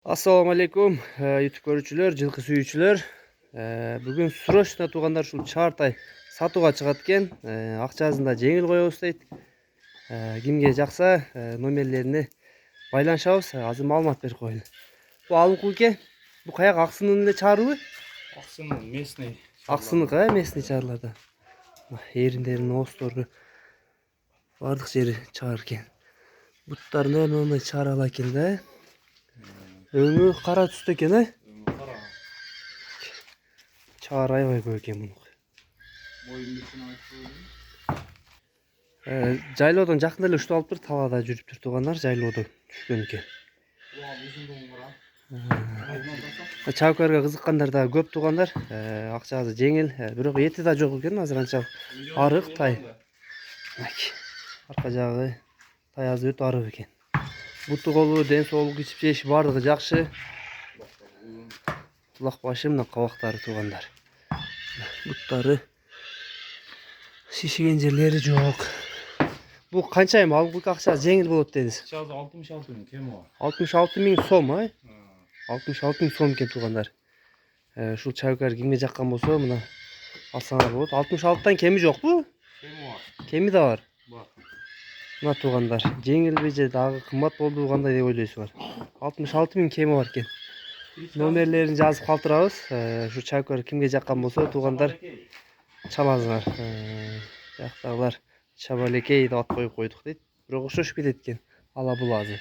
Assalamu alaikum YouTube көрүүчүлөр, жылкы сүйүүчүлөр. Бүгүн срочно туугандар ушул чартай сатууга чыгат экен. Акчасын да жеңил коебуз дейт. Кимге жакса номерлерине байланышабыз. Азыр маалымат берип коеюн. Бул алынкы бул каяк Аксынын эле чаарыбы? Аксынын местный. Аксыныка местный чаарларда. Эриндерин, оосторду бардык жери чаар экен. Буттарын мындай чаарала экен да. Өңү кара түстө экен, Кара. Чаар аябай көп экен муну. Жайлоодон жакында эле уштуп алыптыр, талаада жүрүптүр туугандар, жайлоодо түшкөн экен. Чабыкарга кызыккандар да көп туугандар. Акчасы жеңил, бирок эти да жок экен, азыр анчалык арык тай. Арка жагы таязы өтө арык экен. Буту колу, ден соолук, ичип жеши бардыгы жакшы. Кулак башы мына кабактары туугандар. Буттары шишиген жерлери жок. Бул канча эми алгы акчасы жеңил болот дедиз? Акчасы 66 миң кем бар. 66 миң сом, 66 миң сом экен туугандар. Ушул чабыкар кимге жаккан болсо мына алсаңар болот. 66тан кеми жокпу? Кеми бар. Кеми да бар. Бар. Мына туугандар, жеңилби же дагы кымбат болду кандай деп ойлойсуңар? 66 миң кеми бар экен. Номерлерин жазып калтырабыз. Ушу чабыкар кимге жаккан болсо туугандар чаласыңар. Жактагылар Чабалекей деп ат коюп койдук дейт. Бирок окшошуп кетет экен. Ала булазы.